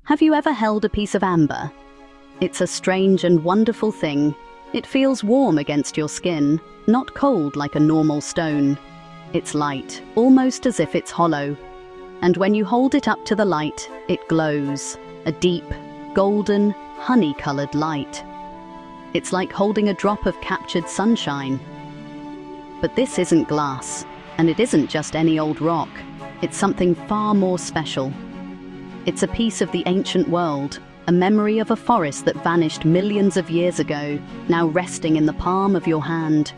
Have you ever held a piece of amber? It's a strange and wonderful thing. It feels warm against your skin, not cold like a normal stone. It's light, almost as if it's hollow. And when you hold it up to the light, it glows, a deep, golden, honey-colored light. It's like holding a drop of captured sunshine. But this isn't glass, and it isn't just any old rock. It's something far more special. It's a piece of the ancient world, a memory of a forest that vanished millions of years ago, now resting in the palm of your hand.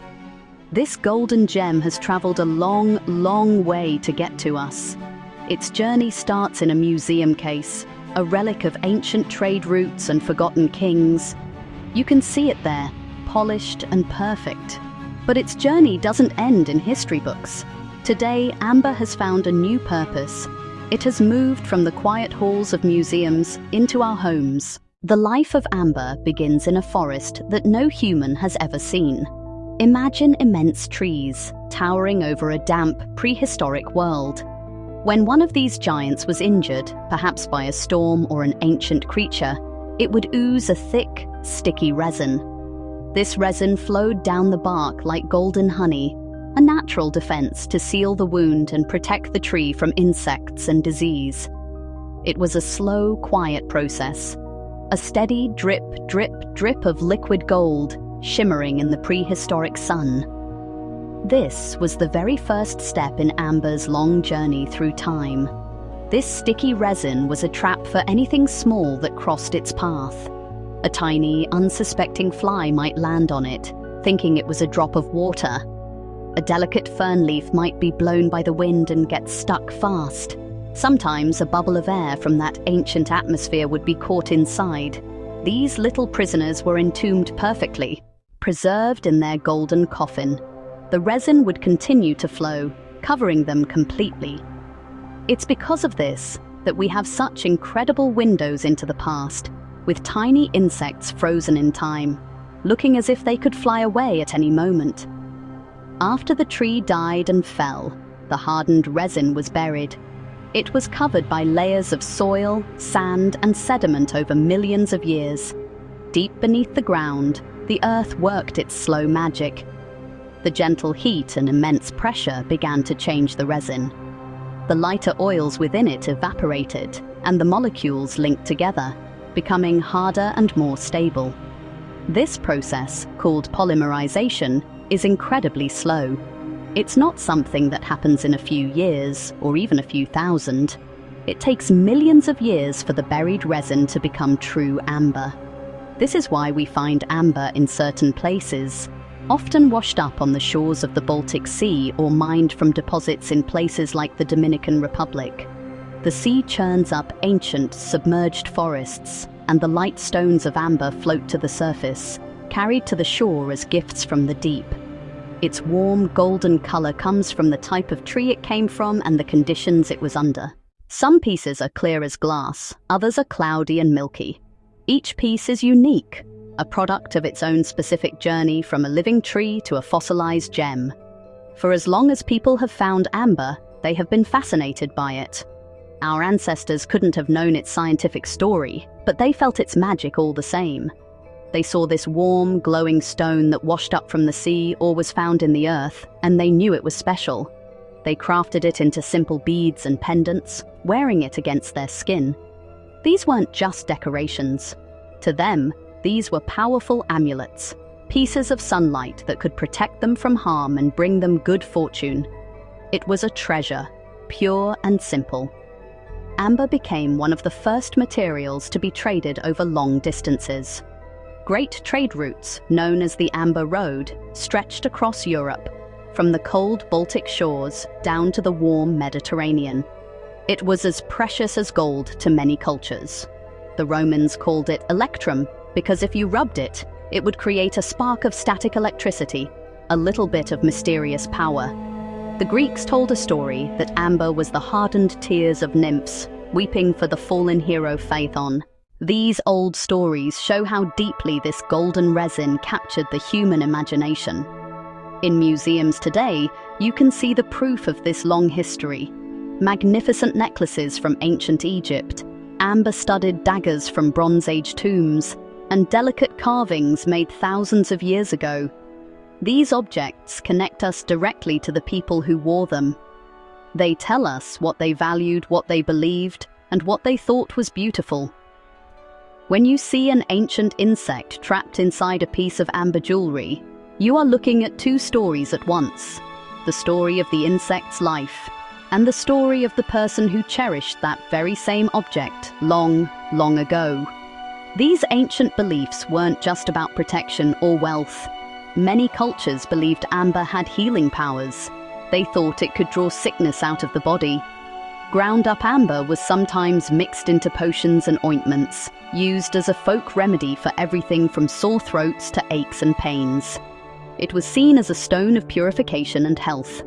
This golden gem has traveled a long, long way to get to us. Its journey starts in a museum case, a relic of ancient trade routes and forgotten kings. You can see it there, polished and perfect. But its journey doesn't end in history books. Today, amber has found a new purpose. It has moved from the quiet halls of museums into our homes. The life of amber begins in a forest that no human has ever seen. Imagine immense trees, towering over a damp, prehistoric world. When one of these giants was injured, perhaps by a storm or an ancient creature, it would ooze a thick, sticky resin. This resin flowed down the bark like golden honey, a natural defense to seal the wound and protect the tree from insects and disease. It was a slow, quiet process, a steady drip, drip, drip of liquid gold shimmering in the prehistoric sun. This was the very first step in amber's long journey through time. This sticky resin was a trap for anything small that crossed its path. A tiny, unsuspecting fly might land on it, thinking it was a drop of water. A delicate fern leaf might be blown by the wind and get stuck fast. Sometimes a bubble of air from that ancient atmosphere would be caught inside. These little prisoners were entombed perfectly, preserved in their golden coffin. The resin would continue to flow, covering them completely. It's because of this that we have such incredible windows into the past, with tiny insects frozen in time, looking as if they could fly away at any moment. After the tree died and fell, the hardened resin was buried. It was covered by layers of soil, sand, and sediment over millions of years. Deep beneath the ground, the earth worked its slow magic. The gentle heat and immense pressure began to change the resin. The lighter oils within it evaporated, and the molecules linked together, becoming harder and more stable. This process, called polymerization, is incredibly slow. It's not something that happens in a few years, or even a few thousand. It takes millions of years for the buried resin to become true amber. This is why we find amber in certain places, often washed up on the shores of the Baltic Sea or mined from deposits in places like the Dominican Republic. The sea churns up ancient, submerged forests, and the light stones of amber float to the surface, carried to the shore as gifts from the deep. Its warm, golden color comes from the type of tree it came from and the conditions it was under. Some pieces are clear as glass, others are cloudy and milky. Each piece is unique, a product of its own specific journey from a living tree to a fossilized gem. For as long as people have found amber, they have been fascinated by it. Our ancestors couldn't have known its scientific story, but they felt its magic all the same. They saw this warm, glowing stone that washed up from the sea or was found in the earth, and they knew it was special. They crafted it into simple beads and pendants, wearing it against their skin. These weren't just decorations. To them, these were powerful amulets, pieces of sunlight that could protect them from harm and bring them good fortune. It was a treasure, pure and simple. Amber became one of the first materials to be traded over long distances. Great trade routes, known as the Amber Road, stretched across Europe, from the cold Baltic shores down to the warm Mediterranean. It was as precious as gold to many cultures. The Romans called it electrum because if you rubbed it, it would create a spark of static electricity, a little bit of mysterious power. The Greeks told a story that amber was the hardened tears of nymphs, weeping for the fallen hero Phaethon. These old stories show how deeply this golden resin captured the human imagination. In museums today, you can see the proof of this long history. Magnificent necklaces from ancient Egypt, amber-studded daggers from Bronze Age tombs, and delicate carvings made thousands of years ago. These objects connect us directly to the people who wore them. They tell us what they valued, what they believed, and what they thought was beautiful. When you see an ancient insect trapped inside a piece of amber jewelry, you are looking at two stories at once: the story of the insect's life, and the story of the person who cherished that very same object long, long ago. These ancient beliefs weren't just about protection or wealth. Many cultures believed amber had healing powers. They thought it could draw sickness out of the body. Ground-up amber was sometimes mixed into potions and ointments, used as a folk remedy for everything from sore throats to aches and pains. It was seen as a stone of purification and health.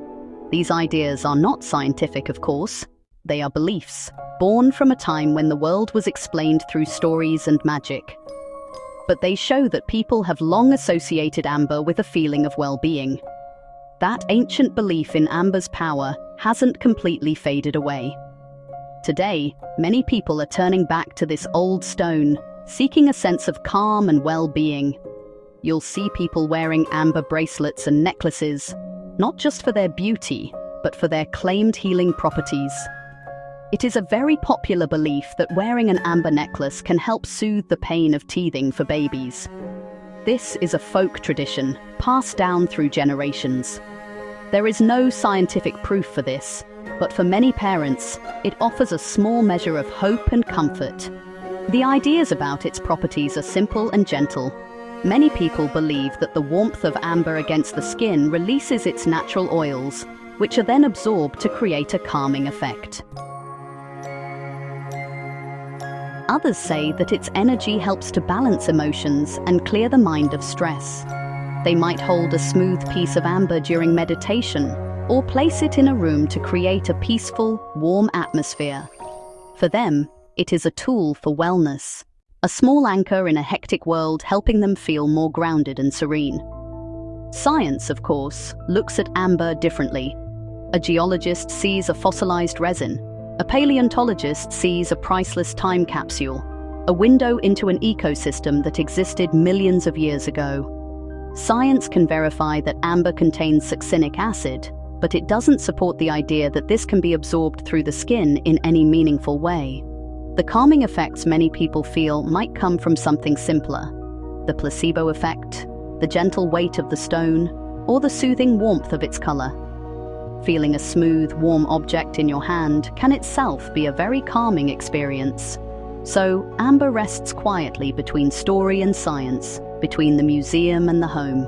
These ideas are not scientific, of course. They are beliefs, born from a time when the world was explained through stories and magic. But they show that people have long associated amber with a feeling of well-being. That ancient belief in amber's power hasn't completely faded away. Today, many people are turning back to this old stone, seeking a sense of calm and well-being. You'll see people wearing amber bracelets and necklaces, not just for their beauty, but for their claimed healing properties. It is a very popular belief that wearing an amber necklace can help soothe the pain of teething for babies. This is a folk tradition, passed down through generations. There is no scientific proof for this, but for many parents, it offers a small measure of hope and comfort. The ideas about its properties are simple and gentle. Many people believe that the warmth of amber against the skin releases its natural oils, which are then absorbed to create a calming effect. Others say that its energy helps to balance emotions and clear the mind of stress. They might hold a smooth piece of amber during meditation, or place it in a room to create a peaceful, warm atmosphere. For them, it is a tool for wellness, a small anchor in a hectic world, helping them feel more grounded and serene. Science, of course, looks at amber differently. A geologist sees a fossilized resin. A paleontologist sees a priceless time capsule, a window into an ecosystem that existed millions of years ago. Science can verify that amber contains succinic acid, but it doesn't support the idea that this can be absorbed through the skin in any meaningful way. The calming effects many people feel might come from something simpler: the placebo effect, the gentle weight of the stone, or the soothing warmth of its color. Feeling a smooth, warm object in your hand can itself be a very calming experience. So, amber rests quietly between story and science, between the museum and the home.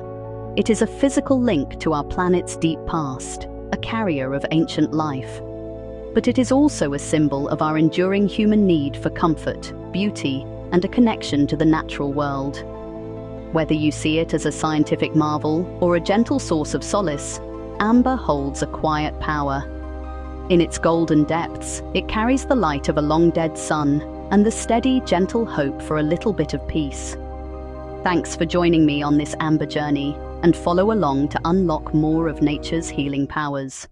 It is a physical link to our planet's deep past, a carrier of ancient life. But it is also a symbol of our enduring human need for comfort, beauty, and a connection to the natural world. Whether you see it as a scientific marvel or a gentle source of solace, amber holds a quiet power. In its golden depths, it carries the light of a long-dead sun and the steady, gentle hope for a little bit of peace. Thanks for joining me on this amber journey, and follow along to unlock more of nature's healing powers.